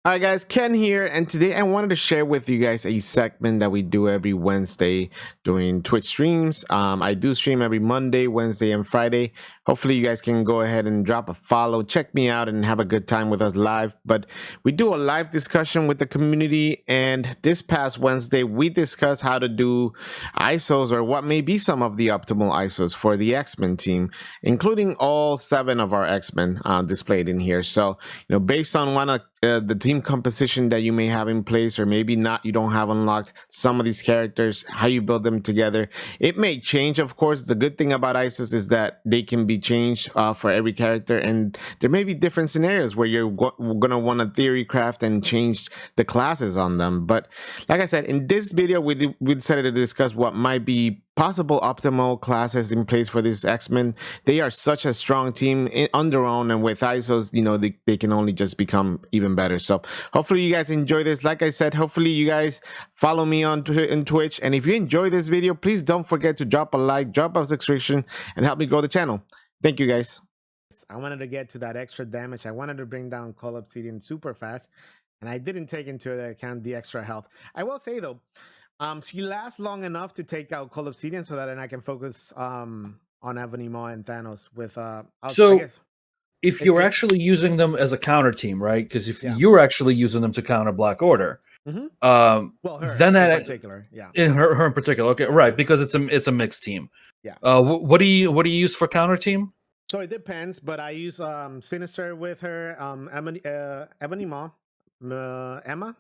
All right, guys, Ken here, and today I wanted to share with you guys a segment that we do every Wednesday during Twitch streams. I do stream every Monday, Wednesday, and Friday. Hopefully, you guys can go ahead and drop a follow, check me out, and have a good time with us live. But we do a live discussion with the community, and this past Wednesday, we discussed how to do ISOs or what may be some of the optimal ISOs for the X-Men team, including all 7 of our X-Men displayed in here. So, based on the team composition that you may have in place, or maybe not, you don't have unlocked some of these characters, how you build them together, it may change. Of course, the good thing about ISOs is that they can be changed for every character, and there may be different scenarios where you're gonna want to theory craft and change the classes on them. But like I said, in this video, we decided to discuss what might be possible optimal classes in place for this X-Men. They are such a strong team on their own, and with ISOs, they can only just become even better. So hopefully you guys enjoy this. Like I said, hopefully you guys follow me on Twitch, and if you enjoy this video, please don't forget to drop a like, drop a subscription, and help me grow the channel. Thank you, guys. I wanted to get to that extra damage. I wanted to bring down Colossus super fast, and I didn't take into account the extra health. I will say though, she lasts long enough to take out Colossus so that then I can focus on Ebony Maw and Thanos with I guess if you're actually using them as a counter team, right? Because if you're actually using them to counter Black Order, well, her then in particular, in her in particular, okay, right? Because it's a mixed team. Yeah. What do you use for counter team? So it depends, but I use Sinister with her, Ebony Maw, Emma.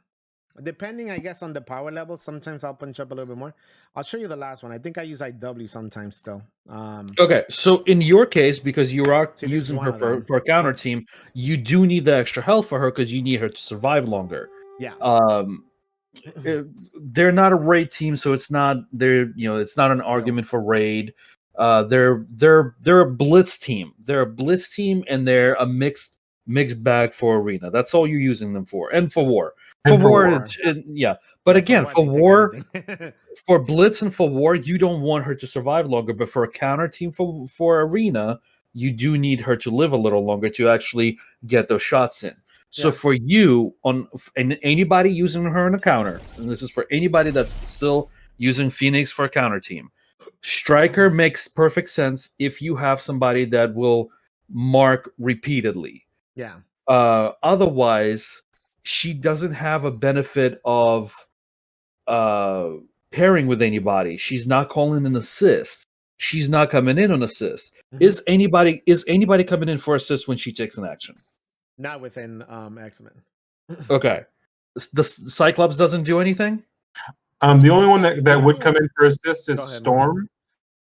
Depending, I guess, on the power level, sometimes I'll punch up a little bit more. I'll show you the last one. I think I use IW sometimes still. Okay, so in your case, because you are using her for a counter team, you do need the extra health for her because you need her to survive longer. Yeah. They're not a raid team, so it's not it's not an argument for raid. They're a blitz team. They're a blitz team, and they're a mixed bag for arena. That's all you're using them for, and for war. For war, yeah. But again, for war, for blitz and for war, you don't want her to survive longer. But for a counter team for arena, you do need her to live a little longer to actually get those shots in. So for you, and anybody using her in a counter, and this is for anybody that's still using Phoenix for a counter team, Striker makes perfect sense if you have somebody that will mark repeatedly. Yeah. Otherwise, she doesn't have a benefit of pairing with anybody. She's not calling an assist. She's not coming in on assist. Is anybody coming in for assist when she takes an action? Not within X-Men. Okay. The Cyclops doesn't do anything? The only one that would come in for assist is Storm.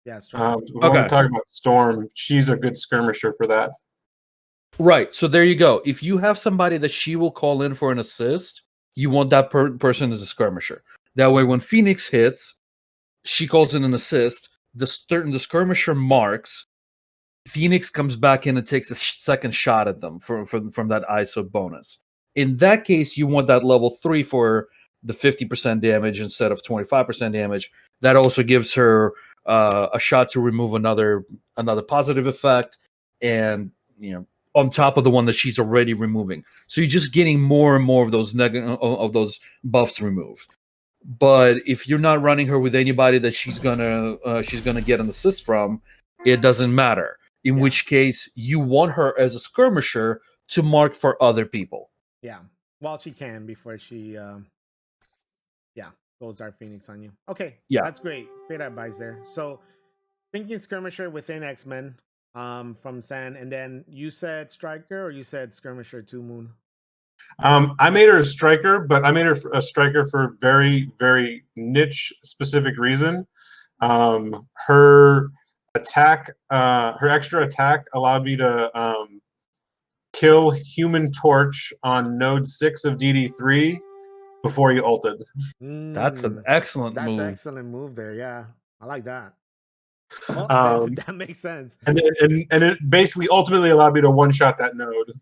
Yeah, Storm. When we're talking about Storm, she's a good skirmisher for that. Right. So there you go. If you have somebody that she will call in for an assist, you want that person as a skirmisher. That way, when Phoenix hits, she calls in an assist. The skirmisher marks. Phoenix comes back in and takes a second shot at them from that ISO bonus. In that case, you want that level 3 for the 50% damage instead of 25% damage. That also gives her a shot to remove another positive effect, and on top of the one that she's already removing. So you're just getting more and more of those buffs removed. But if you're not running her with anybody that she's gonna get an assist from, it doesn't matter. In which case, you want her as a skirmisher to mark for other people. Yeah, well, she can before she goes our Phoenix on you. Okay, yeah, that's great. Great advice there. So thinking skirmisher within X-Men. From San, and then you said Striker, or you said Skirmisher 2 Moon? I made her a Striker, but I made her a Striker for a very, very niche specific reason. Her attack, her extra attack allowed me to kill Human Torch on node 6 of DD3 before he ulted. That's an excellent move. That's an excellent move there. Yeah, I like that. Well, that makes sense. And it basically ultimately allowed me to one-shot that node.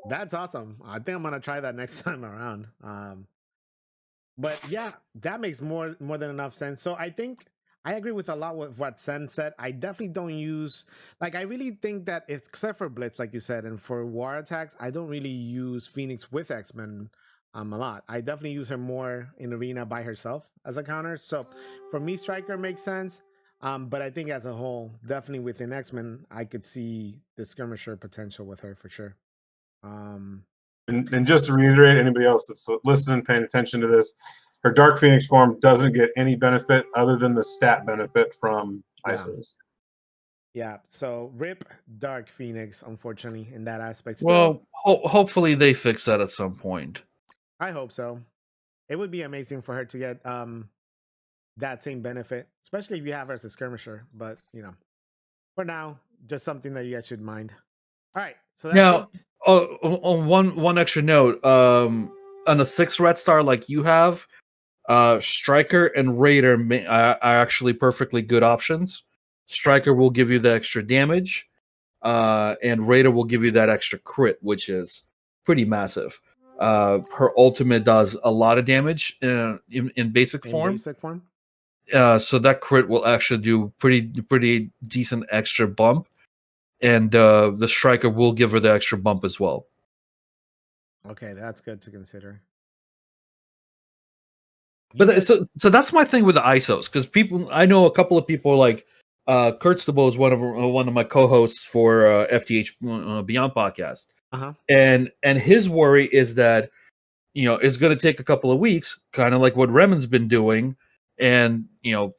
That's awesome. I think I'm gonna try that next time around. But yeah, that makes more than enough sense. So I think I agree with a lot with what Sen said. I definitely don't use like I really think that it's except for Blitz, like you said, and for war attacks, I don't really use Phoenix with X-Men a lot. I definitely use her more in arena by herself as a counter. So for me, Striker makes sense. But I think as a whole, definitely within X-Men, I could see the skirmisher potential with her for sure. And just to reiterate, anybody else that's listening, paying attention to this, her Dark Phoenix form doesn't get any benefit other than the stat benefit from ISOs. Yeah, so rip Dark Phoenix, unfortunately, in that aspect. Still, Well, hopefully they fix that at some point. I hope so. It would be amazing for her to get that same benefit, especially if you have her as a skirmisher. But for now, just something that you guys should mind. All right, so that's Now, it. on one extra note, on a 6 red star like you have, Striker and Raider are actually perfectly good options. Striker will give you the extra damage, and Raider will give you that extra crit, which is pretty massive. Her ultimate does a lot of damage in basic form. So that crit will actually do pretty decent extra bump, and the Striker will give her the extra bump as well. Okay, that's good to consider. But so that's my thing with the ISOs, because I know a couple of people like Kurt Stabo is one of my co-hosts for FTH Beyond podcast, and his worry is that it's going to take a couple of weeks, kind of like what Remen's been doing, and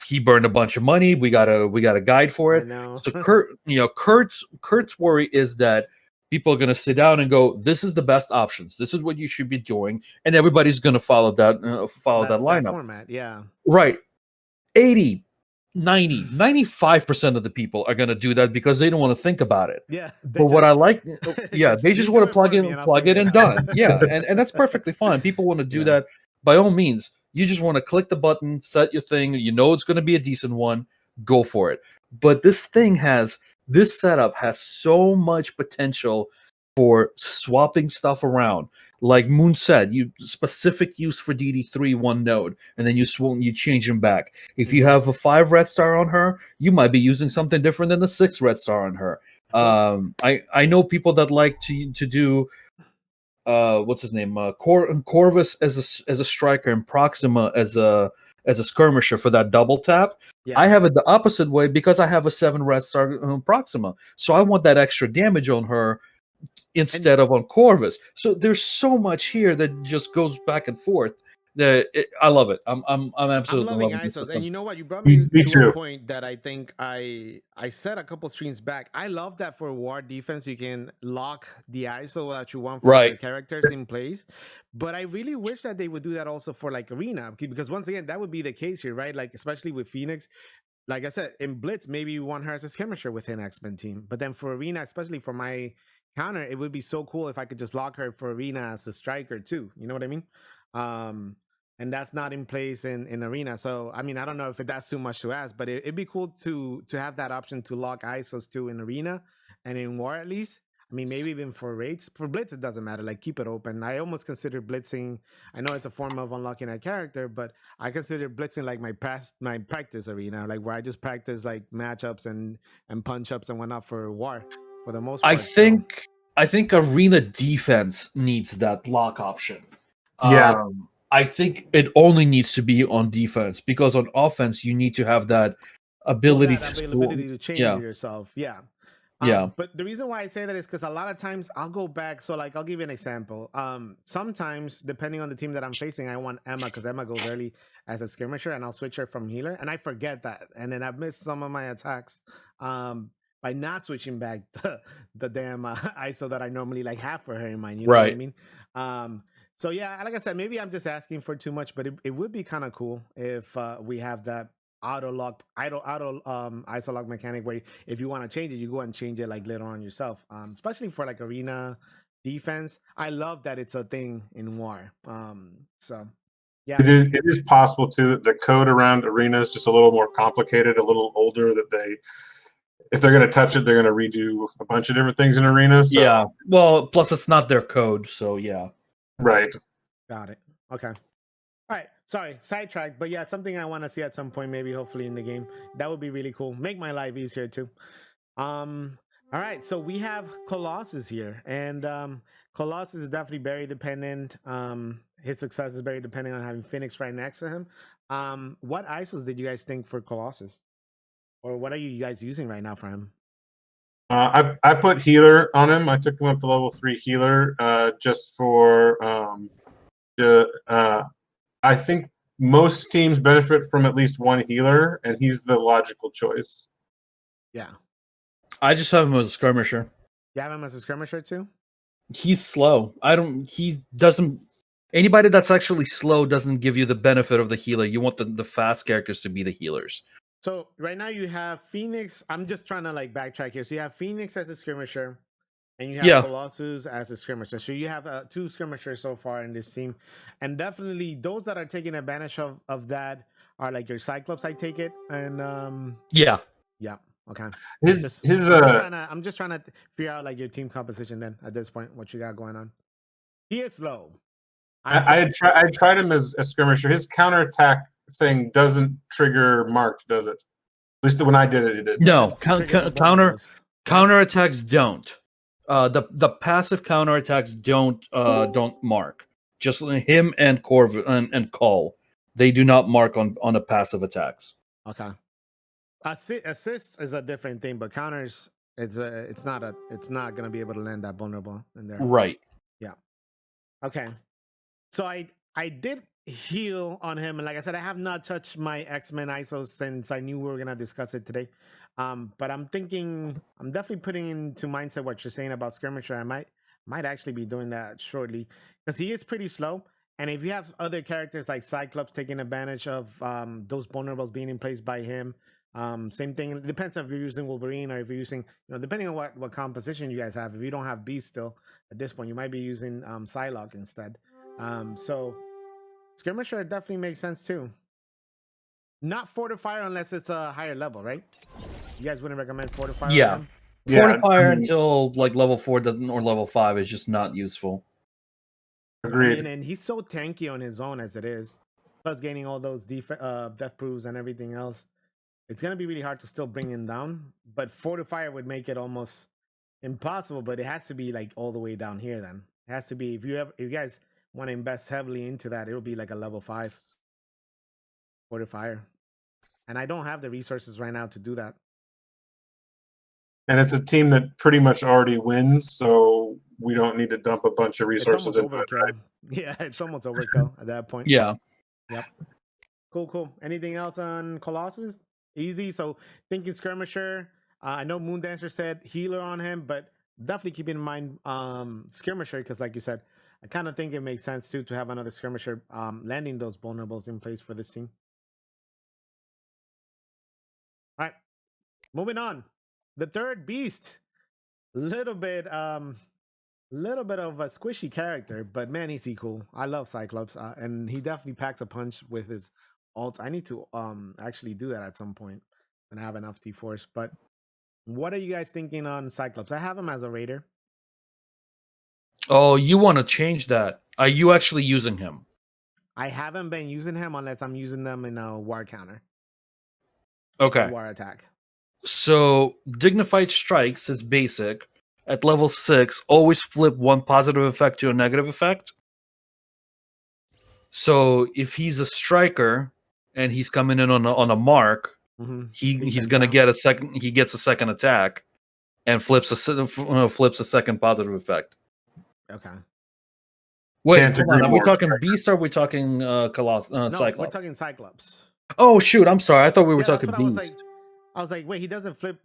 he burned a bunch of money. We got a guide for it. I know. So Kurt's worry is that people are going to sit down and go, this is the best options. This is what you should be doing. And everybody's going to follow that lineup. That format, yeah. Right. 80, 90, 95% of the people are going to do that because they don't want to think about it. Yeah. But what I like, they just want to plug it and done. Yeah. And that's perfectly fine. People want to do that by all means. You just want to click the button, set your thing. It's going to be a decent one. Go for it. But this setup has so much potential for swapping stuff around. Like Moon said, you specific use for DD3 one node, and then you change them back. If you have a 5 red star on her, you might be using something different than the 6 red star on her. I know people that like to do what's his name, Corvus as a striker and Proxima as a skirmisher for that double tap. Yeah. I have it the opposite way because I have a 7 red star Proxima, so I want that extra damage on her instead of on Corvus. So there's so much here that just goes back and forth. I love it. I'm absolutely loving ISOs. System. And you know what? You brought me to a point that I think I said a couple streams back. I love that for war defense you can lock the ISO that you want for your characters in place. But I really wish that they would do that also for like arena, because once again that would be the case here, right? Like especially with Phoenix. Like I said, in Blitz, maybe you want her as a skirmisher within X-Men team. But then for arena, especially for my counter, it would be so cool if I could just lock her for arena as a striker too. You know what I mean? And that's not in place in arena. So I mean, I don't know if that's too much to ask, but it'd be cool to have that option to lock ISOs too in arena and in war at least. I mean, maybe even for raids. For blitz, it doesn't matter. Like, keep it open. I almost consider blitzing. I know it's a form of unlocking a character, but I consider blitzing like my practice arena, like where I just practice like matchups and punch ups and whatnot for war. For the most part, I think arena defense needs that lock option. Yeah. I think it only needs to be on defense, because on offense you need to have that ability to change yourself. Yeah. But the reason why I say that is because a lot of times I'll go back. So like, I'll give you an example. Sometimes depending on the team that I'm facing, I want Emma because Emma goes early as a skirmisher, and I'll switch her from healer, and I forget that, and then I've missed some of my attacks by not switching back the damn ISO that I normally like have for her in mind. You know what I mean? So yeah, like I said, maybe I'm just asking for too much, but it would be kind of cool if we have that auto ISO lock mechanic where if you want to change it, you go and change it like later on yourself. Especially for like arena defense. I love that it's a thing in war. So yeah, it is possible too that the code around arena is just a little more complicated, a little older, that if they're going to touch it, they're going to redo a bunch of different things in arena. So. Yeah, well, plus it's not their code, so yeah. Right. Got it. Okay. All right. Sorry, sidetrack. But yeah, something I want to see at some point, maybe hopefully in the game. That would be really cool. Make my life easier too. All right, so we have Colossus here, and Colossus is definitely very dependent. His success is very dependent on having Phoenix right next to him. What ISOs did you guys think for Colossus, or what are you guys using right now for him? I put healer on him. I took him up to level 3 healer just for I think most teams benefit from at least one healer, and he's the logical choice. Yeah, I just have him as a skirmisher. you have him as a skirmisher too. He's slow. He doesn't. Anybody that's actually slow doesn't give you the benefit of the healer. You want the fast characters to be the healers. So right now you have Phoenix. I'm just trying to like backtrack here. So you have Phoenix as a skirmisher, and you have Colossus as a skirmisher. So you have 2 skirmishers so far in this team, and definitely those that are taking advantage of that are like your Cyclops. I take it, and yeah. Okay. I'm just trying to figure out like your team composition then at this point, what you got going on. He is slow. I tried him as a skirmisher. His counterattack thing doesn't trigger marked, does it? At least when I did it, it did. No, counterattacks don't. The passive counterattacks don't mark. Just him and Corv and Call. They do not mark on the passive attacks. Okay. Assists is a different thing, but counters it's not gonna be able to land that vulnerable in there. Right. Yeah. Okay. So I did heal on him, and like I said, I have not touched my X-Men ISO since I knew we were gonna discuss it today. But I'm definitely putting into mindset what you're saying about skirmisher. I might actually be doing that shortly because he is pretty slow. And if you have other characters like Cyclops taking advantage of those vulnerables being in place by him, same thing. It depends if you're using Wolverine or if you're using, depending on what composition you guys have. If you don't have Beast still at this point, you might be using Psylocke instead. So skirmisher definitely makes sense too. Not Fortifier unless it's a higher level, right? You guys wouldn't recommend Fortifier? Yeah. Fortifier until like level 4 doesn't or level 5 is just not useful. Agreed. And he's so tanky on his own as it is. Plus gaining all those death proofs and everything else. It's going to be really hard to still bring him down. But Fortifier would make it almost impossible. But it has to be like all the way down here then. It has to be, if you guys want to invest heavily into that, it'll be like a level 5 Fortifier. And I don't have the resources right now to do that. And it's a team that pretty much already wins, so we don't need to dump a bunch of resources into it, right? Yeah, it's almost overkill at that point. Yeah. Yep. Cool. Anything else on Colossus? Easy. So thinking skirmisher. I know Moondancer said healer on him, but definitely keep in mind skirmisher, because like you said, I kind of think it makes sense too to have another skirmisher landing those vulnerables in place for this team. All right, moving on. The third beast, little bit of a squishy character, but man, is he cool. I love Cyclops, and he definitely packs a punch with his ult. I need to actually do that at some point and have enough T-Force. But what are you guys thinking on Cyclops? I have him as a raider. Oh, you want to change that? Are you actually using him? I haven't been using him unless I'm using them in a war counter. Okay. War attack. So Dignified Strikes is basic. At level 6, always flip one positive effect to a negative effect. So if he's a striker and he's coming in on a mark, he's gonna get a second. He gets a second attack and flips a second positive effect. Okay. Wait, hold on. Are we talking Beast or are we talking Colossus? No, Cyclops? we're talking Cyclops. Oh shoot! I'm sorry. I thought we were talking Beast. I was like, wait, he doesn't flip.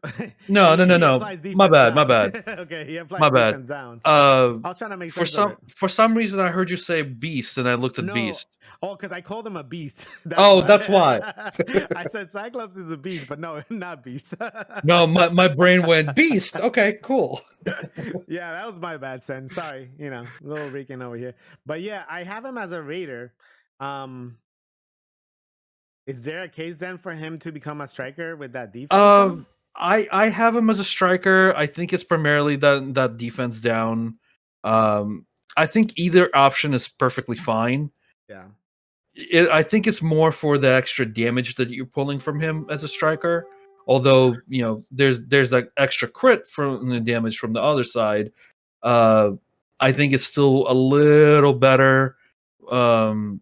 No. My bad. Okay, he applies my bad. defense down. I was trying to make sense of it. For some reason, I heard you say Beast, and I looked at Beast. Oh, because I called him a beast. That's why. I said Cyclops is a beast, but no, not Beast. No, my brain went Beast. Okay, cool. Yeah, that was my bad, Sen. Sorry, little Rican over here. But yeah, I have him as a raider. Is there a case then for him to become a striker with that defense? I have him as a striker. I think it's primarily that defense down. I think either option is perfectly fine. Yeah. I think it's more for the extra damage that you're pulling from him as a striker. Although there's that extra crit from the damage from the other side. I think it's still a little better on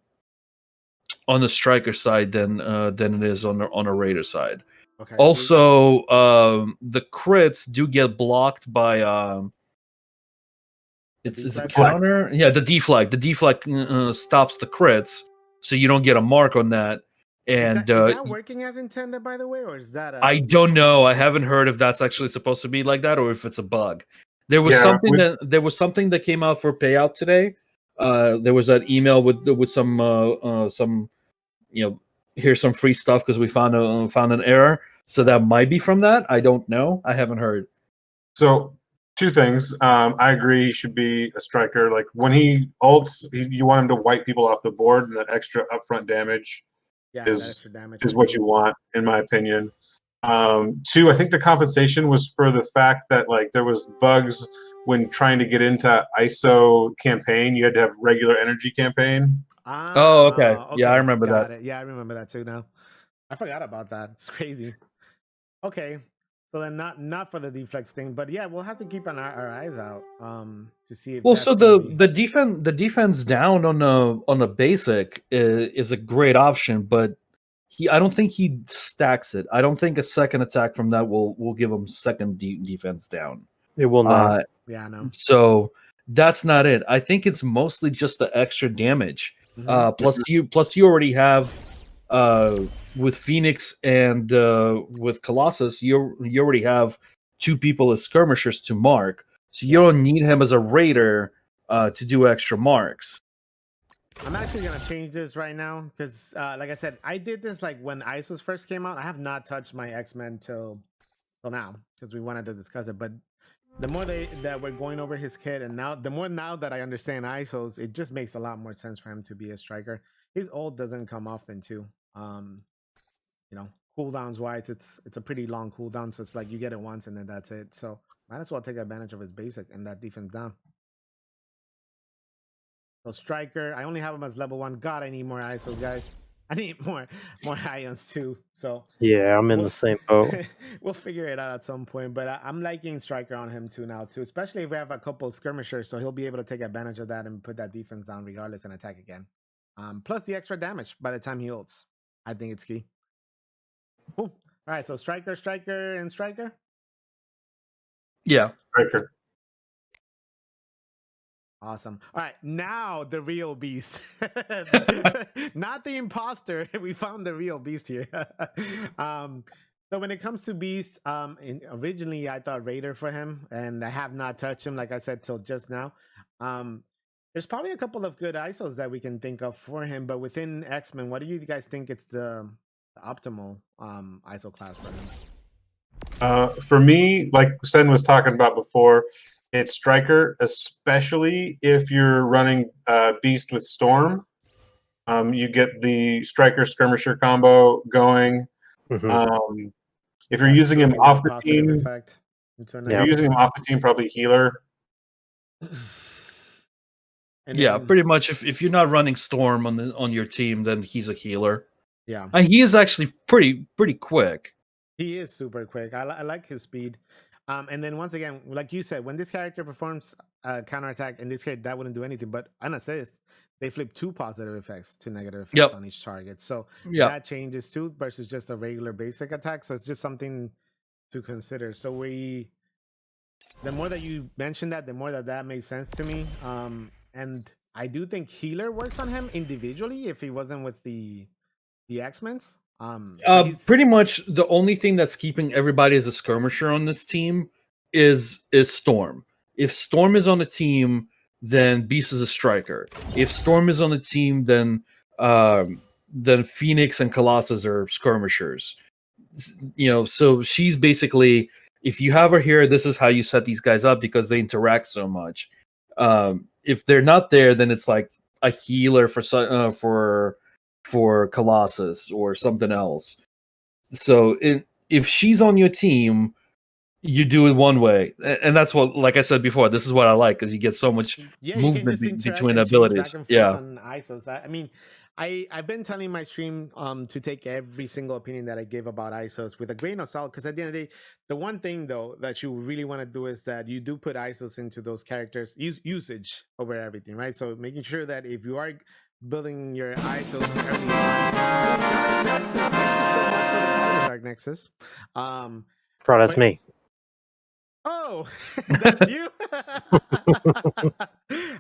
the striker side than it is on a raider side. Okay. Also, the crits do get blocked by is it counter? Yeah, the deflect. The deflect stops the crits, so you don't get a mark on that. And is that working as intended, by the way, or is that? I don't know. I haven't heard if that's actually supposed to be like that or if it's a bug. There was something that came out for payout today. There was that email with some here's some free stuff because we found an error. So that might be from that. I don't know. I haven't heard. So two things. I agree he should be a striker. Like when he ults, you want him to wipe people off the board, and that extra upfront damage is what you want, in my opinion. Two, I think the compensation was for the fact that like there was bugs when trying to get into ISO campaign. You had to have regular energy campaign. Oh, okay. Yeah, I remember that. It. Yeah, I remember that too now. I forgot about that. It's crazy. Okay. So then not for the deflex thing, but yeah, we'll have to keep our eyes out to see if so the defense down on a basic is a great option, but I don't think he stacks it. I don't think a second attack from that will give him second defense down. It will not. Yeah, I know. So that's not it. I think it's mostly just the extra damage. Plus you already have with Phoenix and with Colossus, you already have two people as skirmishers to mark, so you don't need him as a raider to do extra marks. I'm actually gonna change this right now because, like I said, I did this like when ISOs first came out. I have not touched my X-Men till now because we wanted to discuss it. But the more that we're going over his kit, and the more that I understand ISOs, it just makes a lot more sense for him to be a striker. His ult doesn't come often too. Cooldowns wise, it's a pretty long cooldown, so it's like you get it once and then that's it. So might as well take advantage of his basic and that defense down. So striker, I only have him as level 1. God, I need more ISOs, guys. I need more ions too. So yeah, I'm in the same boat. We'll figure it out at some point, but I'm liking striker on him too now too, especially if we have a couple of skirmishers, so he'll be able to take advantage of that and put that defense down regardless and attack again. Plus the extra damage by the time he ults. I think it's key. Cool. All right, so striker, and striker. Yeah, striker. Awesome. All right, now the real beast, not the imposter. We found the real beast here. So when it comes to beast, originally I thought raider for him, and I have not touched him, like I said, till just now. There's probably a couple of good ISOs that we can think of for him, but within X-Men, what do you guys think it's the optimal ISO class for him? For me, like Sen was talking about before, it's striker, especially if you're running beast with storm. You get the striker skirmisher combo going. Mm-hmm. If you're using him off the team, probably healer. Pretty much. If you're not running storm on your team, then he's a healer. Yeah, he is actually pretty quick. He is super quick. I like his speed. And then once again, like you said, when this character performs counterattack, in this case, that wouldn't do anything. But an assist, they flip 2 positive effects, 2 negative effects on each target. So that changes too versus just a regular basic attack. So it's just something to consider. So the more that you mention that, the more that makes sense to me. And I do think healer works on him individually if he wasn't with the X-Men's. Pretty much the only thing that's keeping everybody as a skirmisher on this team is Storm. If Storm is on the team, then Beast is a striker. If Storm is on the team, then Phoenix and Colossus are skirmishers. So she's basically, if you have her here, this is how you set these guys up because they interact so much. If they're not there, then it's like a healer for Colossus or something else. So if she's on your team, you do it one way, and that's what, like I said before, this is what I like because you get so much movement between abilities. On ISOs. I mean, I've been telling my stream to take every single opinion that I give about ISOs with a grain of salt, because at the end of the day, the one thing though that you really want to do is that you do put ISOs into those characters usage over everything, right? So making sure that if you are building your ISOs early on, Dark Nexus, thank you so much for the follow, Dark Nexus. Bro, that's but- me. Oh, that's you.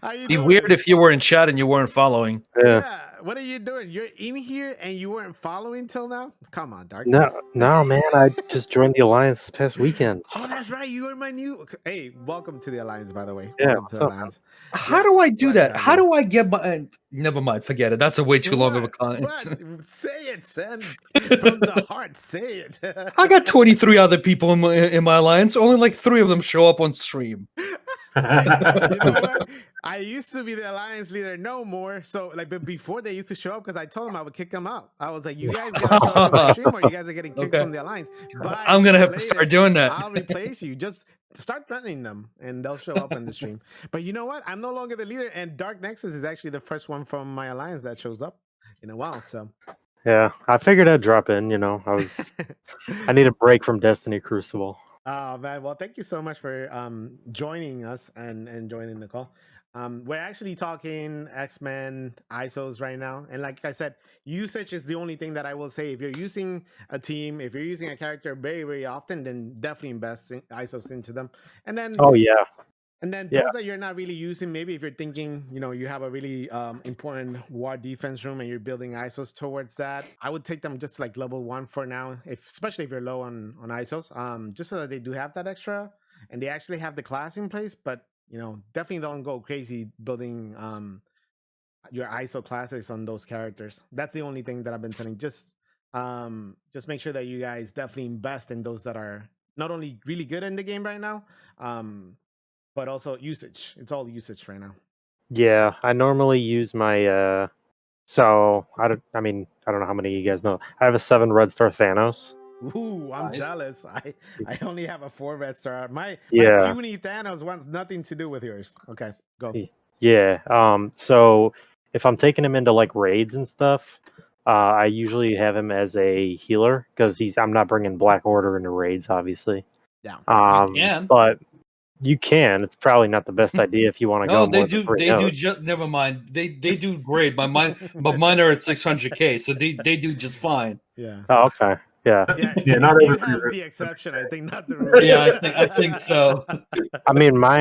How you Be doing? weird if you were in chat and you weren't following. Yeah. What are you doing? You're in here and you weren't following till now? Come on, Dark. No, man. I just joined the Alliance this past weekend. Oh, that's right. You are my new. Hey, welcome to the Alliance, by the way. Yeah, Welcome to the what's up, Alliance. How Yeah, do I do glad to that? have How you. do I get my? Never mind. Forget it. That's a way too long of a comment. What? Say it, son. From the heart, say it. I got 23 other people in my alliance. Only like 3 of them show up on stream. You know what? I used to be the alliance leader, no more. So, like, but before they used to show up, because I told them I would kick them out. I was like, "You guys gotta show up to my stream, or you guys are getting kicked Okay. from the alliance." But I'm gonna have to later, start doing that. I'll replace you. Just start threatening them, and they'll show up in the stream. But you know what? I'm no longer the leader, and Dark Nexus is actually the first one from my alliance that shows up in a while. So, Yeah, I figured I'd drop in. I need a break from Destiny Crucible. oh man, well, thank you so much for joining us and joining the call. We're actually talking X-Men ISOs right now, and like I said, usage is the only thing that I will say. If you're using a team, if you're using a character very, very often, then definitely invest in ISOs into them. And then Oh yeah, and then Yeah. those that you're not really using, maybe if you're thinking, you have a really important war defense room and you're building ISOs towards that, I would take them just like level 1 for now, especially if you're low on ISOs, just so that they do have that extra and they actually have the class in place. But definitely don't go crazy building your ISO classes on those characters. That's the only thing that I've been telling. Just make sure that you guys definitely invest in those that are not only really good in the game right now, but also usage. It's all usage right now. yeah. I normally use my. So I don't know how many of you guys know. I have a 7 red star Thanos. Ooh, I'm Nice. jealous. I only have a 4 red star. My Yeah. puny Thanos wants nothing to do with yours. Okay, go. Yeah. So if I'm taking him into like raids and stuff, I usually have him as a healer because I'm not bringing Black Order into raids, obviously. Yeah. You can. But you can. It's probably not the best idea if you want to No, go. they more do. than 3 They do. nodes. Never mind. They do great. But mine are at 600k, so they do just fine. Yeah. Oh, okay. Yeah. Yeah, not you every have rule. the exception, I think, not the rule. Yeah, I think so. I mean, my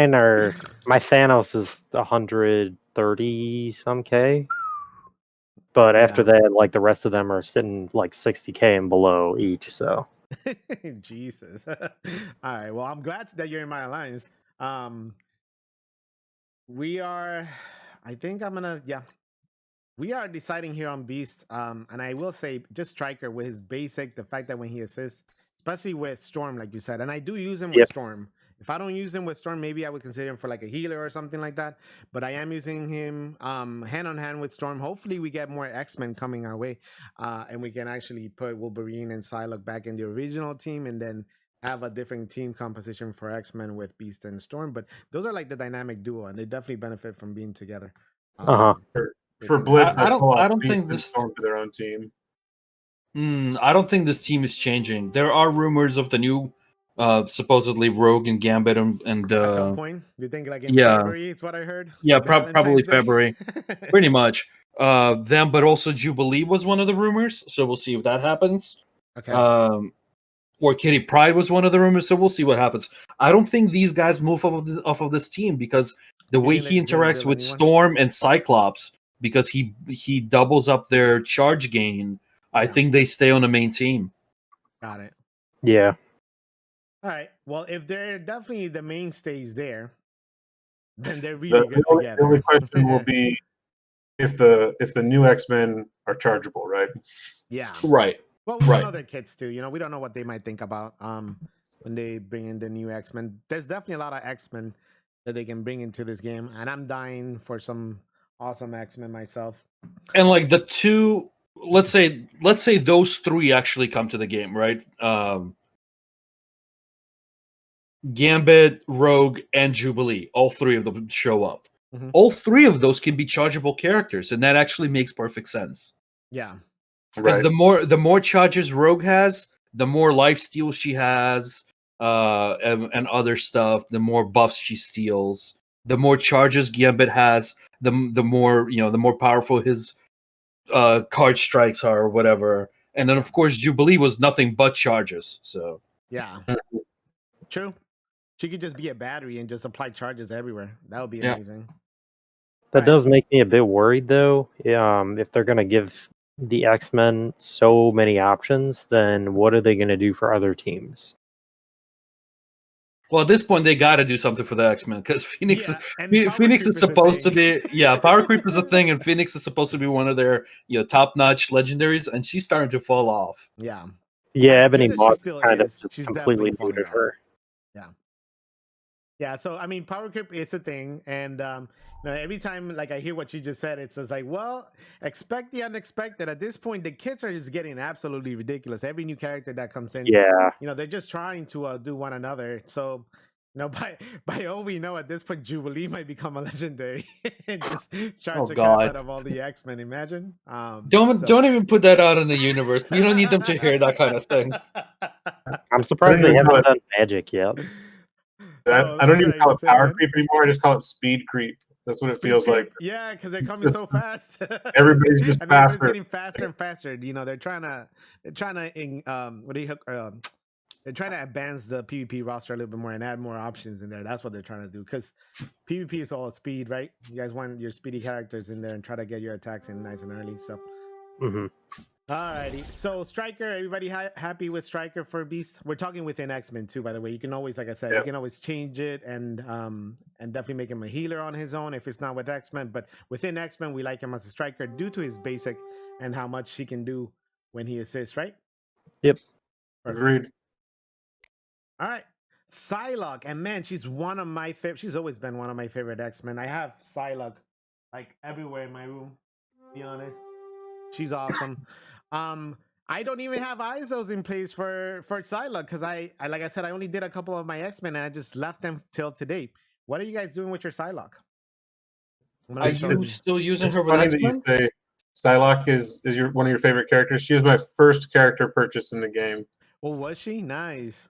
Thanos is 130 some K. But after Yeah. that, like the rest of them are sitting like 60K and below each. So Jesus. All right. Well, I'm glad that you're in my alliance. We are. I think I'm gonna. Yeah. We are deciding here on Beast. And I will say, just Striker with his basic, the fact that when he assists, especially with Storm, like you said, and I do use him with Yep. Storm. If I don't use him with Storm, maybe I would consider him for like a healer or something like that. But I am using him hand on hand with Storm. Hopefully, we get more X-Men coming our way, and we can actually put Wolverine and Psylocke back in the original team, and then have a different team composition for X-Men with Beast and Storm. But those are like the dynamic duo, and they definitely benefit from being together. Uh-huh. For Blitz, I don't I think Beast and this- Storm for their own team. I don't think this team is changing. There are rumors of the new, supposedly Rogue and Gambit and At some point, you think like in yeah. February? It's what I heard. Yeah, Valentine's probably Day? February. Pretty much. Them, but also Jubilee was one of the rumors, so we'll see if that happens. Okay. Or Kitty Pryde was one of the rumors, so we'll see what happens. I don't think these guys move off of this team because the way think he they're just gonna interacts build with a new one? Storm and Cyclops, because he doubles up their charge gain. I Yeah. think they stay on the main team. Got it. Yeah. All right. Well, if they're definitely the mainstays there, then they're The, really good the only together. question will be if the new X-Men are chargeable, right? Yeah. Right. Well, we Right. don't know their kids too. We don't know what they might think about when they bring in the new X-Men. There's definitely a lot of X-Men that they can bring into this game, and I'm dying for some awesome X-Men myself. And like the two, let's say those 3 actually come to the game, right? Gambit, Rogue, and Jubilee. All 3 of them show up. all three of those can be chargeable characters, and that actually makes perfect sense. Yeah. Because the more charges Rogue has, the more lifesteal she has, and other stuff. The more buffs she steals, the more charges Gambit has, the more the more powerful his card strikes are, or whatever. And then of course Jubilee was nothing but charges. So yeah, true. She could just be a battery and just apply charges everywhere. That would be amazing. That does make me a bit worried, though. If they're going to give the X-Men so many options, then what are they going to do for other teams? Well, at this point, they got to do something for the X-Men because Phoenix is supposed to be power creep is a thing, and Phoenix is supposed to be one of their top-notch legendaries, and she's starting to fall off. Yeah, Ebony Moss kind of just completely muted her. Yeah, so I mean, power creep is a thing, and every time I hear what you just said, it's just like, well, expect the unexpected. At this point, the kits are just getting absolutely ridiculous. Every new character that comes in, they're just trying to do one another. So, by all we know, at this point, Jubilee might become a legendary and just charge the crap out of all the X-Men. Imagine. Don't even put that out in the universe. You don't need them to hear that kind of thing. I'm surprised they haven't done magic yet. I don't even call it power creep anymore. I just call it speed creep. That's what it feels like. Yeah, because they're coming so fast. Everybody's just and faster. Everybody's getting faster and faster. They're trying to they're trying to advance the PvP roster a little bit more and add more options in there. That's what they're trying to do, because PvP is all speed, right? You guys want your speedy characters in there and try to get your attacks in nice and early. So. Alrighty, so Stryker, everybody happy with Stryker for Beast? We're talking within X-Men too, by the way. You can always, like I said, you can always change it and definitely make him a healer on his own if it's not with X-Men. But within X-Men, we like him as a Stryker due to his basic and how much he can do when he assists, right? Yep. Agreed. All right, Psylocke, and man, she's one of my favorite. She's always been one of my favorite X-Men. I have Psylocke everywhere in my room, to be honest. She's awesome. I don't even have ISOs in place for Psylocke because I like I said, I only did a couple of my X-Men and I just left them till today. What are you guys doing with your Psylocke? Are you still using her with funny X-Men? that you say Psylocke is one of your favorite characters. She was my first character purchase in the game. Well, was she? Nice.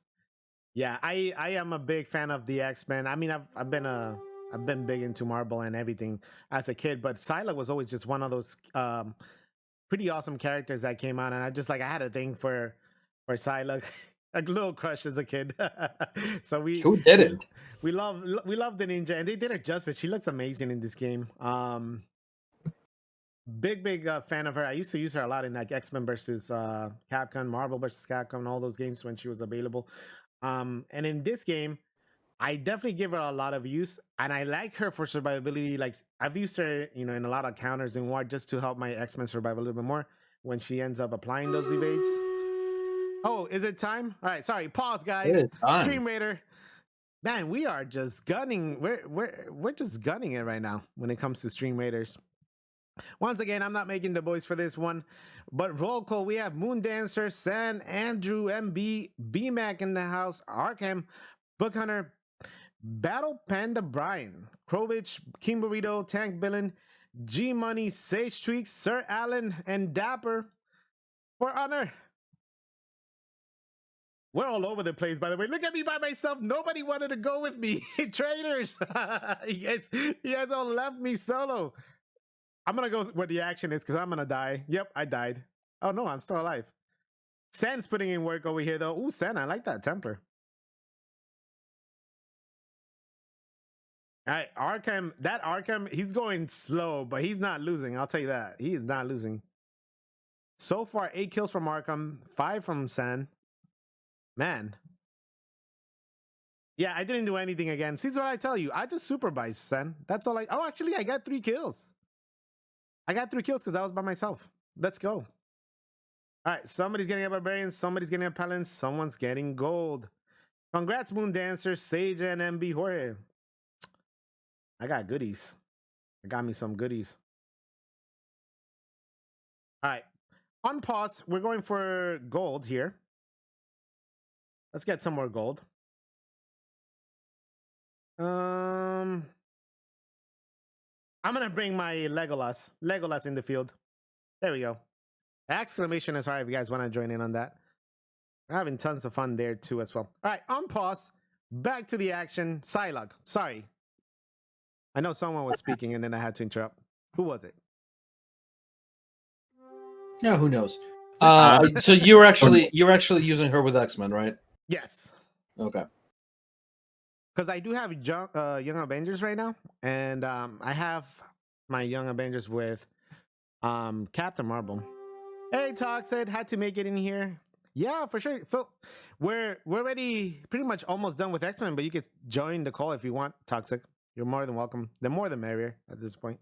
Yeah, I am a big fan of the X-Men. I mean, I've been big into Marvel and everything as a kid, but Psylocke was always just one of those pretty awesome characters that came out, and I had a thing for Psylocke, a little crush as a kid. So who didn't? We love the ninja, and they did her justice. She looks amazing in this game. Big fan of her. I used to use her a lot in X-Men versus Capcom, Marvel versus Capcom, all those games when she was available. And in this game, I definitely give her a lot of use, and I like her for survivability. Like, I've used her, in a lot of counters in war just to help my X-Men survive a little bit more when she ends up applying those evades. Oh, is it time? All right, sorry. Pause, guys. Stream Raider. Man, we are just gunning. We're just gunning it right now when it comes to Stream Raiders. Once again, I'm not making the voice for this one, but roll call. We have Moon Dancer, San, Andrew, MB, BMAC in the house, Arkham, Book Hunter, Battle Panda Brian, Krovich, King Burrito, Tank Villain, G Money, Sage Tweaks, Sir Allen, and Dapper. For honor. We're all over the place, by the way. Look at me by myself. Nobody wanted to go with me. Traitors. You guys all left me solo. I'm going to go where the action is because I'm going to die. Yep, I died. Oh, no, I'm still alive. Sen's putting in work over here, though. Ooh, Sen, I like that Templar. All right, Arkham, he's going slow, but he's not losing. I'll tell you that. He is not losing. So far, 8 kills from Arkham, 5 from Sen. Man. Yeah, I didn't do anything again. See, what I tell you. I just supervised Sen. That's all oh, actually, I got 3 kills. I got 3 kills because I was by myself. Let's go. All right, somebody's getting a Barbarian. Somebody's getting a Paladin. Someone's getting gold. Congrats, Moon Dancer, Sage, and MB Jorge. I got goodies. I got me some goodies. All right. On pause, we're going for gold here. Let's get some more gold. I'm gonna bring my Legolas in the field. There we go. Exclamation is hard if you guys want to join in on that. We're having tons of fun there too as well. All right, on pause. Back to the action. Psylocke. Sorry. I know someone was speaking and then I had to interrupt. Who was it? Yeah, who knows? So you're actually using her with X-Men, right? Yes. Okay. Because I do have Young Avengers right now, and I have my Young Avengers with Captain Marvel. Hey, Toxic, had to make it in here. Yeah, for sure. Phil, we're already pretty much almost done with X-Men, but you could join the call if you want, Toxic. You're more than welcome. The more the merrier at this point.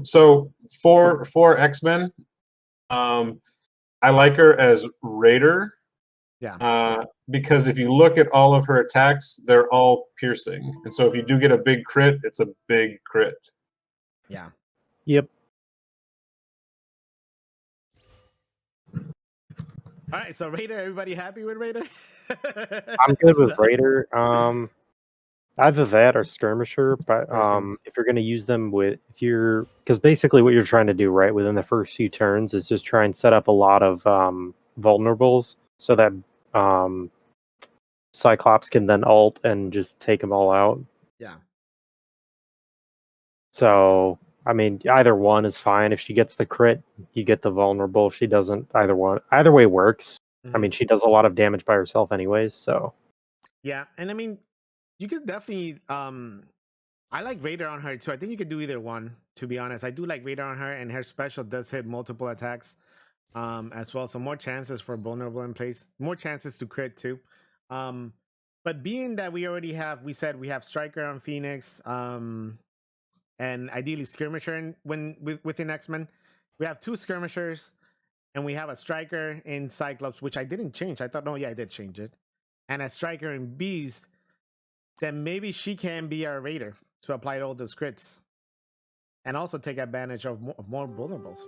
So for X-Men, I like her as Raider. Yeah. Because if you look at all of her attacks, they're all piercing. And so if you do get a big crit, it's a big crit. Yeah. Yep. All right, so Raider, everybody happy with Raider? I'm good with Raider. Either that or Skirmisher, but if you're going to use them because basically what you're trying to do, right, within the first few turns is just try and set up a lot of vulnerables so that Cyclops can then ult and just take them all out. Yeah. So, I mean, either one is fine. If she gets the crit, you get the vulnerable. If she doesn't, either way works. I mean, she does a lot of damage by herself anyways, so. Yeah, and I mean, you could definitely I like Raider on her too. I think you could do either one, to be honest. I do like Raider on her, and her special does hit multiple attacks as well. So more chances for vulnerable in place, more chances to crit too. But being that we said we have Striker on Phoenix, and ideally Skirmisher within X-Men. We have 2 Skirmishers, and we have a Striker in Cyclops, which I didn't change. I thought, no, yeah, I did change it. And a Striker in Beast, then maybe she can be our Raider to apply all those crits and also take advantage of more vulnerables.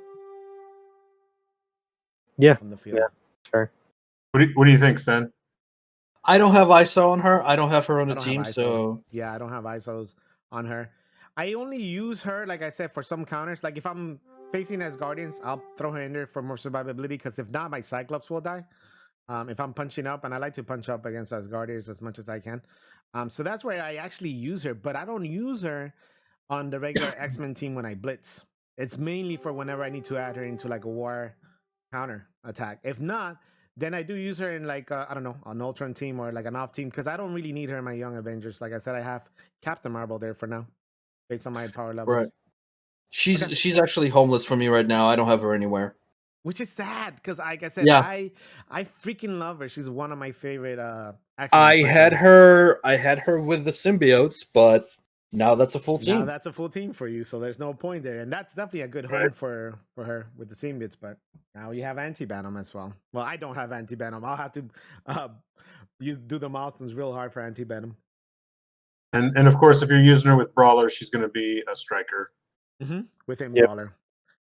Yeah, on the field. yeah, sure. What do you think, Sen? I don't have ISO on her. I don't have her on the I don't team, have ISO. so Yeah, I don't have ISOs on her. I only use her, like I said, for some counters. Like if I'm facing as Guardians, I'll throw her in there for more survivability, because if not, my Cyclops will die. If I'm punching up, and I like to punch up against Asgardians as much as I can. So that's where I actually use her, but I don't use her on the regular X-Men team when I blitz. It's mainly for whenever I need to add her into like a war counter attack. If not, then I do use her in like I don't know, an Ultron team or like an off team, because I don't really need her in my Young Avengers. Like I said, I have Captain Marvel there for now, based on my power levels. right. She's actually homeless for me right now. I don't have her anywhere. Which is sad, because like I said, Yeah. I freaking love her. She's one of my favorite X-Men. I had her with the symbiotes, but now that's a full team. Now that's a full team for you, so there's no point there, and that's definitely a good home for her with the symbiotes. But now you have Anti-Venom as well. Well, I don't have Anti-Venom. I'll have to do the milestones real hard for Anti-Venom. And of course, if you're using her with Brawler, she's going to be a Striker. Within Brawler.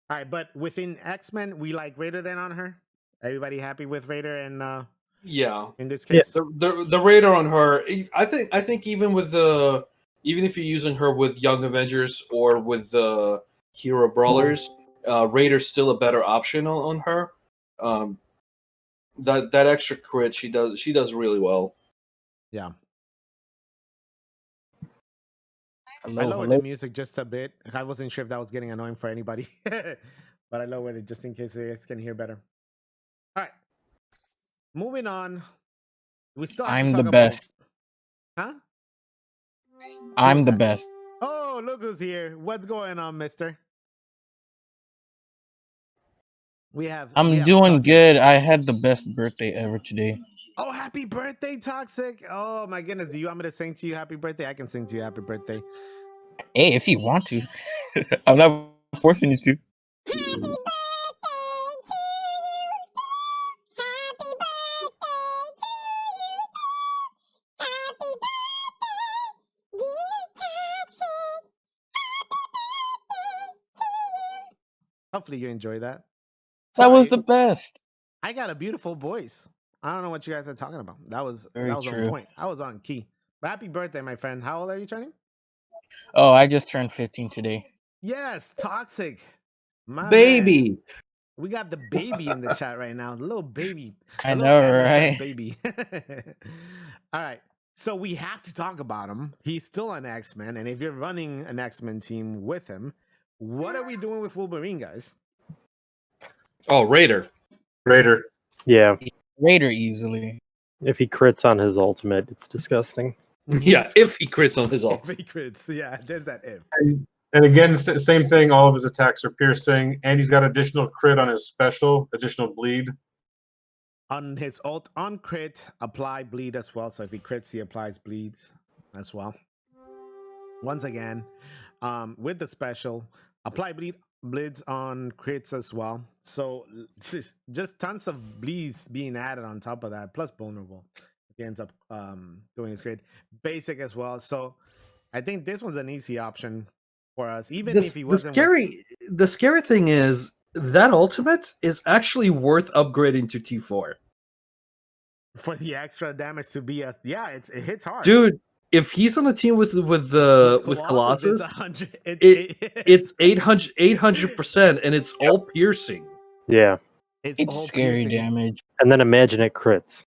All right, but within X-Men, we like Raider then on her. Everybody happy with Raider? And yeah, in this case, the Raider on her. I think even if you're using her with Young Avengers or with the Hero Brawlers, Raider's still a better option on her. That extra crit she does really well. Yeah. Hello, I lowered the music just a bit. I wasn't sure if that was getting annoying for anybody, but I lowered it just in case you guys can hear better. All right, moving on. We still have I'm to the talk best. Huh? I'm the best. Oh, look who's here. What's going on, mister? I'm doing good. I had the best birthday ever today. Oh, happy birthday, Toxic. Oh, my goodness. Do you want me to sing to you happy birthday? I can sing to you happy birthday. Hey, if you want to. I'm not forcing you to. Hopefully you enjoy that. That was the best. I got a beautiful voice. I don't know what you guys are talking about. That was Very on true. point. I was on key. But happy birthday, my friend. How old are you turning? Oh, I just turned 15 today. Yes, toxic. My Baby. man. We got the baby in the chat right now. The little baby. I The little know, MSF right? baby. All right. So we have to talk about him. He's still an X-Men. And if you're running an X-Men team with him, what are we doing with Wolverine, guys? Oh, Raider. Raider. Yeah, Raider easily. if he crits on his ultimate, it's disgusting. Yeah, if he crits on his ult. If he crits. Yeah, there's that if. And again, same thing. All of his attacks are piercing, and he's got additional crit on his special, additional bleed. On his ult, on crit, apply bleed as well. So if he crits, he applies bleeds as well. Once again, with the special, apply bleeds on crits as well. So just tons of bleeds being added on top of that, plus vulnerable. If he ends up doing his crit. Basic as well. So I think this one's an easy option for us. Even if he wasn't the scary thing is that ultimate is actually worth upgrading to T4. For the extra damage to be it hits hard. Dude, if he's on the team with Colossus, it's 800% and it's all piercing. Yeah, It's all scary piercing. damage. and then imagine it crits.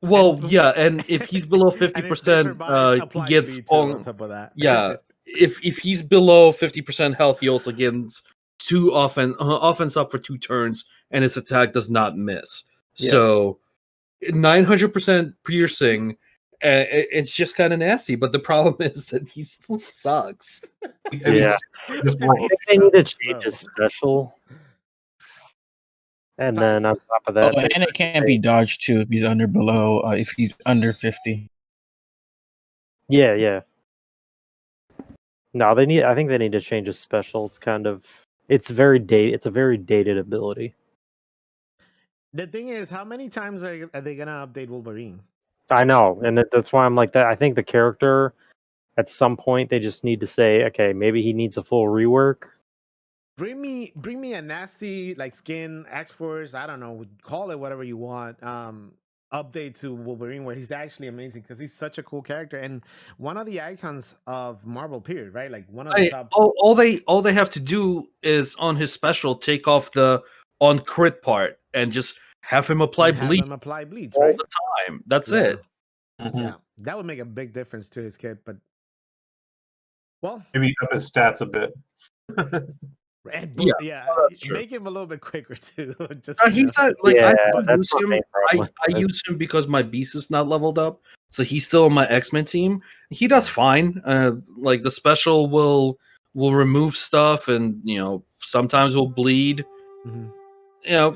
Well, yeah, and if he's below 50%, he gets on top of that. Yeah, if he's below 50% health, he also gets two offense up for 2 turns, and his attack does not miss. Yeah. So 900% piercing. It's just kind of nasty, but the problem is that he still sucks. Yeah. If they need to change his special, and then on top of that, Oh, and it can't be dodged too if he's if he's under 50. Yeah. No, I think they need to change his special. It's very dated. It's a very dated ability. The thing is, how many times are they gonna update Wolverine? I know, and that's why I'm like that. I think the character, at some point, they just need to say, okay, maybe he needs a full rework. Bring me a nasty like skin X-Force. I don't know, call it whatever you want. Update to Wolverine where he's actually amazing because he's such a cool character and one of the icons of Marvel period, right? Like one of the top. All they have to do is on his special take off the on crit part and just have him apply bleed all right? the time. That's it. Yeah, that would make a big difference to his kit. But well, maybe up his stats a bit. make him a little bit quicker too. Just he's not, I use him because my beast is not leveled up, so he's still on my X-Men team. He does fine. Like the special will remove stuff, and sometimes will bleed. Mm-hmm.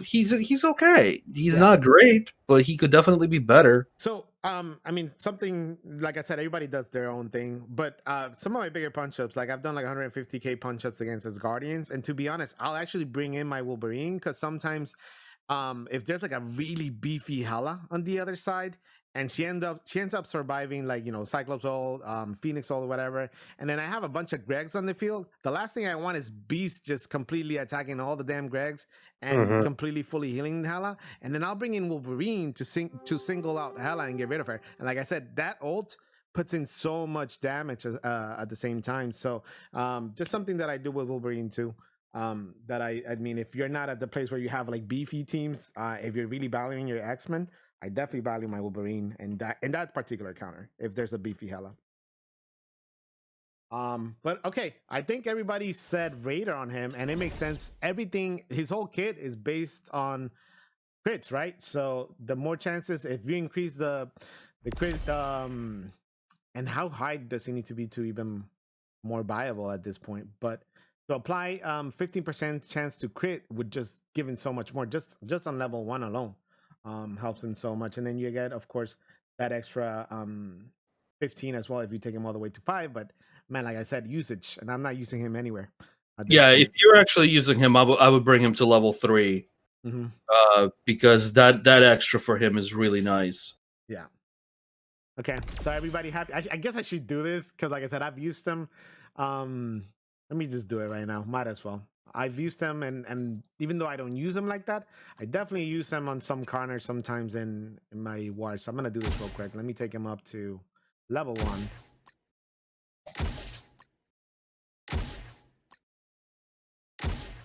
He's okay. He's not great, but he could definitely be better. So, I mean, something like I said, everybody does their own thing, but some of my bigger punch-ups, like I've done like 150k punch-ups against his Guardians, and to be honest, I'll actually bring in my Wolverine because sometimes, if there's like a really beefy Hela on the other side, and she ends up surviving like Cyclops ult, Phoenix ult, or whatever, and then I have a bunch of Gregs on the field. The last thing I want is Beast just completely attacking all the damn Gregs and completely fully healing Hela, and then I'll bring in Wolverine to single out Hela and get rid of her. And like I said, that ult puts in so much damage at the same time. So just something that I do with Wolverine too. That I mean, if you're not at the place where you have like beefy teams, if you're really valuing your X-Men, I definitely value my Wolverine and that particular counter if there's a beefy Hela. But okay, I think everybody said Raider on him, and it makes sense. His whole kit is based on crits, right? So the more chances, if you increase the crit, and how high does he need to be to even more viable at this point? But to apply 15% chance to crit would just give him so much more just on level 1 alone. Helps him so much, and then you get, of course, that extra 15 as well if you take him all the way to 5. But man, like I said, usage, and I'm not using him anywhere. Yeah, if you're actually using him, I would bring him to level 3, because that extra for him is really nice. Yeah. Okay, so everybody happy? I guess I should do this because, like I said, I've used them. Let me just do it right now. Might as well. I've used them, and even though I don't use them like that, I definitely use them on some corners sometimes in my wars. So I'm gonna do this real quick. Let me take him up to level 1.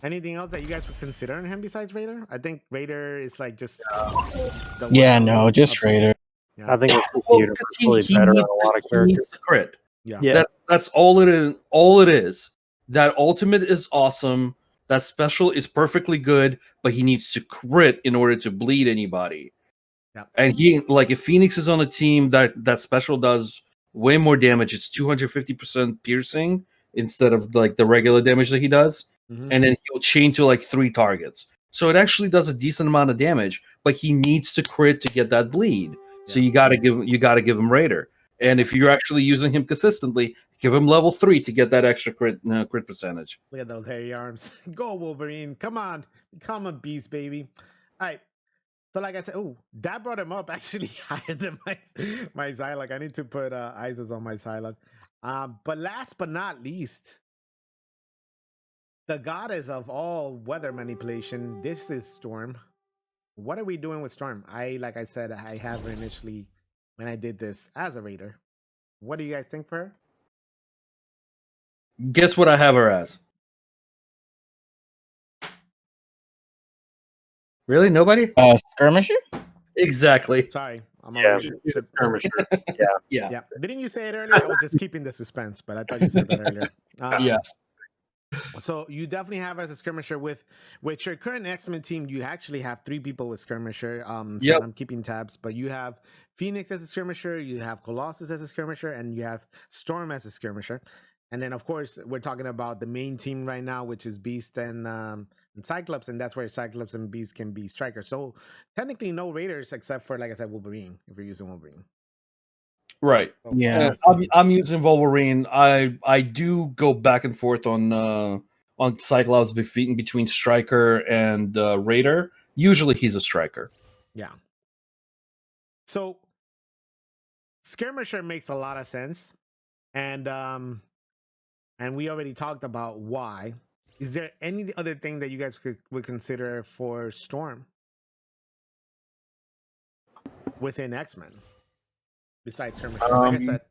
Anything else that you guys would consider on him besides Raider? I think Raider is like just no, just Raider. I think it's Well, universally he better on needs a lot of he needs characters. the crit. Yeah. That's all it is. All it is. That ultimate is awesome. That special is perfectly good, but he needs to crit in order to bleed anybody. Yeah. And he like if Phoenix is on a team that special does way more damage. It's 250% piercing instead of like the regular damage that he does. Mhm. And then he'll chain to like 3 targets. So it actually does a decent amount of damage, but he needs to crit to get that bleed. So you gotta give him Raider. And if you're actually using him consistently, give him level 3 to get that extra crit percentage. Look at those hairy arms. Go Wolverine. Come on. Become a beast, baby. All right. So like I said, oh, that brought him up actually higher than my Psylocke. I need to put ISOs on my Psylocke. But last but not least, the goddess of all weather manipulation. This is Storm. What are we doing with Storm? Like I said, I have her initially when I did this as a Raider. What do you guys think for her? Guess what I have her as? Really? Nobody? Skirmisher? Exactly. Sorry. I'm She's a skirmisher. Yeah. Didn't you say it earlier? I was just keeping the suspense, but I thought you said that earlier. Yeah. So you definitely have as a skirmisher with your current X-Men team. You actually have 3 people with skirmisher. So I'm keeping tabs, but you have Phoenix as a skirmisher, you have Colossus as a skirmisher, and you have Storm as a skirmisher. And then of course we're talking about the main team right now, which is Beast and Cyclops, and that's where Cyclops and Beast can be strikers. So technically no Raiders except for, like I said, Wolverine, if you're using Wolverine. Right. Yeah. I'm using Wolverine. I do go back and forth on Cyclops between striker and Raider. Usually he's a striker. Yeah. So skirmisher makes a lot of sense, and we already talked about why. Is there any other thing that you guys would consider for Storm within X-Men besides skirmisher? Like I said,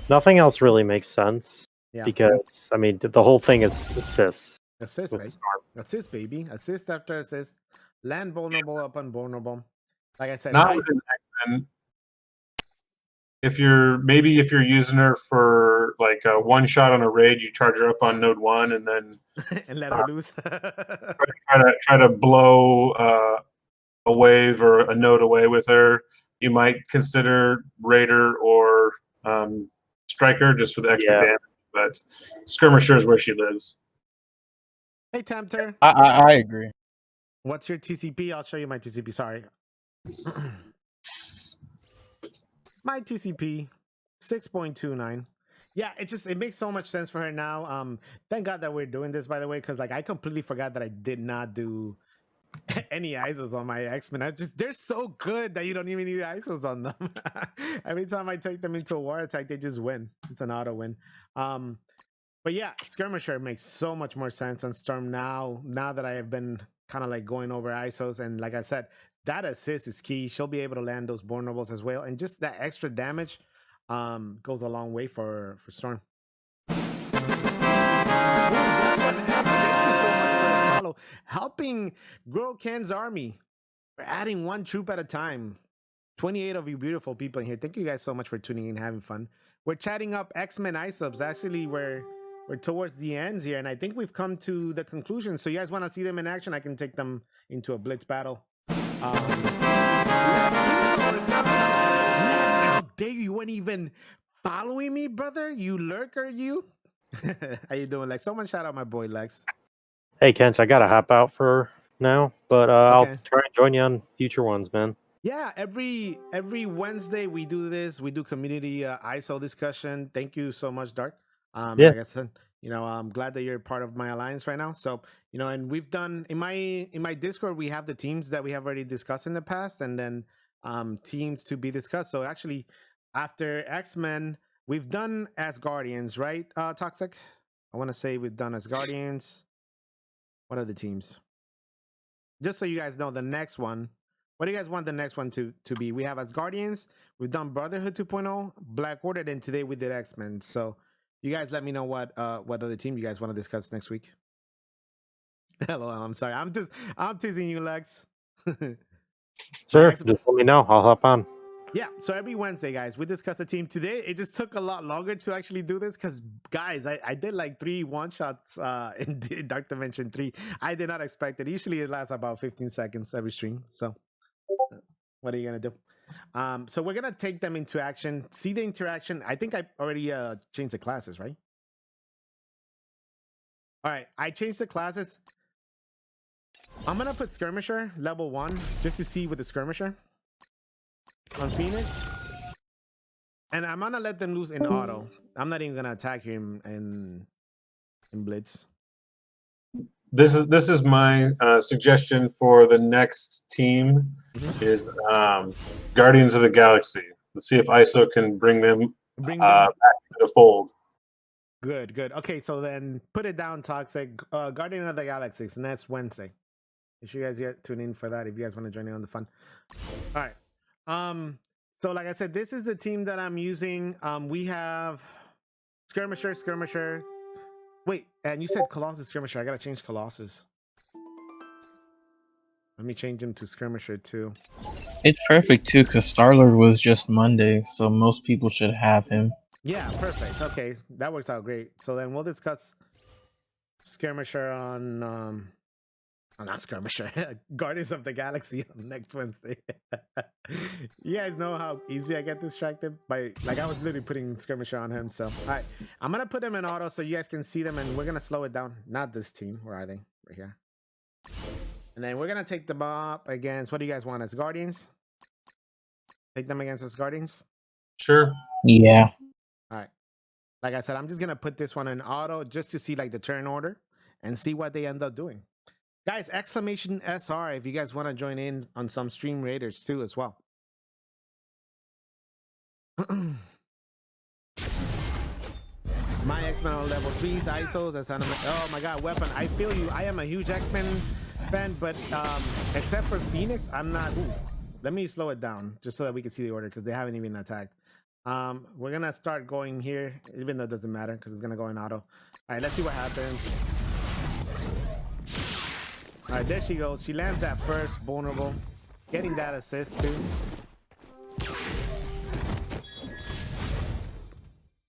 nothing else really makes sense. Yeah. Because I mean the whole thing is assists. assist, with baby. Storm. Assist, baby. Assist after assist. Land vulnerable upon vulnerable. Like I said, Not within X-Men. If you're using her for like a one shot on a raid, you charge her up on node 1 and then and let her loose. try to blow a wave or a node away with her. You might consider Raider or Striker just for the extra damage, but Skirmisher is where she lives. Hey, Tempter. I agree. What's your TCP? I'll show you my TCP. Sorry. My TCP 6.29. Yeah, it makes so much sense for her now. Thank God that we're doing this, by the way, because like I completely forgot that I did not do any ISOs on my X-Men. They're so good that you don't even need ISOs on them. Every time I take them into a war attack, they just win. It's an auto win. But yeah, Skirmisher makes so much more sense on Storm now that I have been kind of like going over ISOs, and like I said, that assist is key. She'll be able to land those vulnerables as well, and just that extra damage goes a long way for Storm. Helping grow Ken's army. We're adding 1 troop at a time. 28 of you beautiful people in here. Thank you guys so much for tuning in and having fun. We're chatting up X-Men ISOs. Actually, we're towards the ends here, and I think we've come to the conclusion. So you guys want to see them in action? I can take them into a blitz battle. How dare you weren't even following me, brother? You lurker, you. How you doing, Lex? Someone shout out my boy Lex. Hey, Kench, I gotta hop out for now, but I'll try and join you on future ones, man. Yeah, every Wednesday we do this. We do community ISO discussion. Thank you so much, Dark. Like I said, I'm glad that you're part of my alliance right now. So, and we've done in my Discord, we have the teams that we have already discussed in the past, and then teams to be discussed. So actually, after X-Men, we've done Asgardians, right? Toxic. I want to say we've done Asgardians. What are the teams? Just so you guys know, the next one. What do you guys want the next one to be? We have Asgardians. We've done Brotherhood 2.0, Black Order, and today we did X-Men. So you guys let me know what other team you guys want to discuss next week. LOL, I'm sorry. I'm teasing you, Lex. Sure, just let me know. I'll hop on. Yeah, so every Wednesday, guys, we discuss a team. Today, it just took a lot longer to actually do this because, guys, I did like 3 one-shots in Dark Dimension 3. I did not expect it. Usually, it lasts about 15 seconds every stream. So, what are you going to do? So, we're going to take them into action, see the interaction. I think I already changed the classes, right? All right, I changed the classes. I'm going to put Skirmisher, level 1, just to see with the Skirmisher on Phoenix. And I'm gonna let them loose in auto. I'm not even gonna attack him in blitz. This is my suggestion for the next team is Guardians of the Galaxy. Let's see if ISO can bring them back to the fold. Good. Okay, so then put it down, Toxic. Guardian of the Galaxy, next Wednesday. Make sure you guys tune in for that if you guys want to join in on the fun. All right. So like I said, this is the team that I'm using. We have Skirmisher. Wait, and you said Colossus Skirmisher. I gotta change Colossus. Let me change him to Skirmisher too. It's perfect too, because Star-Lord was just Monday, so most people should have him. Yeah, perfect. Okay, that works out great. So then we'll discuss Skirmisher on not Skirmisher, Guardians of the Galaxy on next Wednesday. You guys know how easily I get distracted by, like, I was literally putting Skirmisher on him. So, all right, I'm gonna put them in auto so you guys can see them, and we're gonna slow it down. Not this team. Where are they? Right here. And then we're gonna take them up against. What do you guys want as Guardians? Take them against us Guardians. Sure. Yeah. All right. Like I said, I'm just gonna put this one in auto just to see like the turn order and see what they end up doing. Guys, exclamation SR if you guys want to join in on some stream raiders too as well. My X-Men on level 3s, ISOs, that's oh my god, weapon. I feel you. I am a huge X-Men fan, but except for Phoenix, I'm not. Ooh, let me slow it down just so that we can see the order because they haven't even attacked. We're gonna start going here, even though it doesn't matter because it's gonna go in auto. All right, let's see what happens. All right, there she goes. She lands at first, vulnerable, getting that assist too.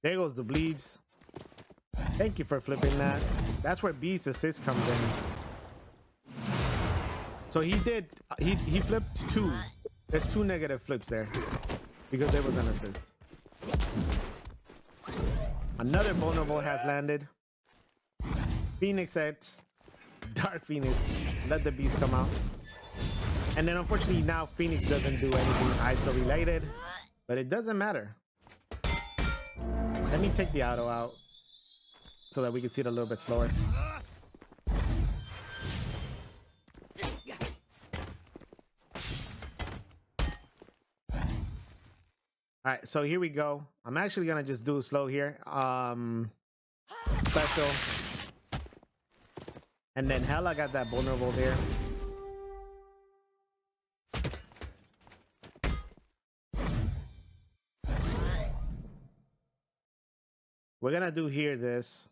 There goes the bleeds. Thank you for flipping that. That's where B's assist comes in. So he did. He flipped 2. There's 2 negative flips there because there was an assist. Another vulnerable has landed. Phoenix X, Dark Phoenix, let the beast come out. And then unfortunately now Phoenix doesn't do anything ISO related, but it doesn't matter. Let me take the auto out so that we can see it a little bit slower. All right, so here we go. I'm actually gonna just do slow here. Special. And then Hella got that vulnerable there. We're gonna do here this.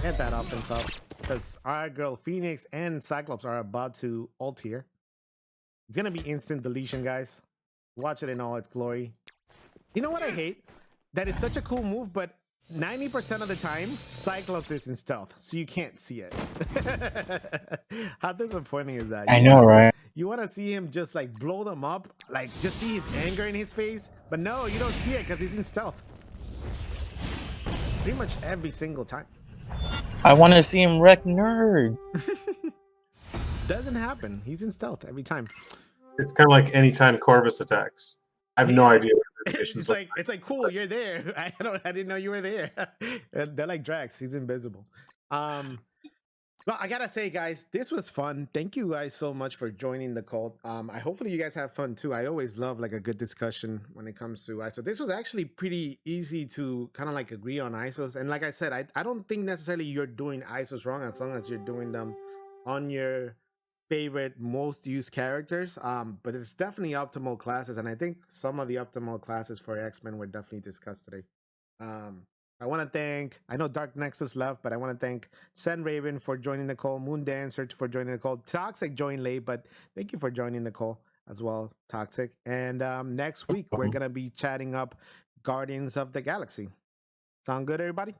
Get that offense up. Because our girl Phoenix and Cyclops are about to ult here. It's gonna be instant deletion, guys. Watch it in all its glory. You know what I hate? That is such a cool move, but 90% of the time, Cyclops is in stealth, so you can't see it. How disappointing is that? I know, right? You want to see him just like blow them up, like just see his anger in his face, but no, you don't see it because he's in stealth. Pretty much every single time. I want to see him wreck nerd. Doesn't happen. He's in stealth every time. It's kind of like anytime Corvus attacks. I have no idea. It's like cool, you're there. I didn't know you were there. They're like Drax. He's invisible. Well, I gotta say, guys, this was fun. Thank you guys so much for joining the cult. Hopefully you guys have fun too. I always love like a good discussion when it comes to ISO. This was actually pretty easy to kind of like agree on ISOs. And like I said, I don't think necessarily you're doing ISOs wrong as long as you're doing them on your favorite most used characters. But it's definitely optimal classes, and I think some of the optimal classes for X-Men were definitely discussed today. I want to thank, I know Dark Nexus left, but I want to thank Sen Raven for joining the call, Moon Dancer for joining the call, Toxic joined late, but thank you for joining the call as well, Toxic. And next week, we're going to be chatting up Guardians of the Galaxy. Sound good, everybody?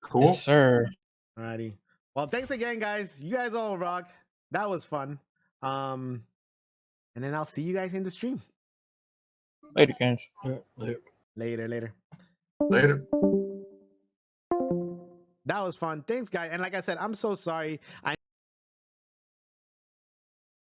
Cool. Yes, sir. Alrighty. Well, thanks again, guys. You guys all rock. That was fun. And then I'll see you guys in the stream. Later, Kench. Later. Later. That was fun. Thanks, guys. And like I said, I'm so sorry.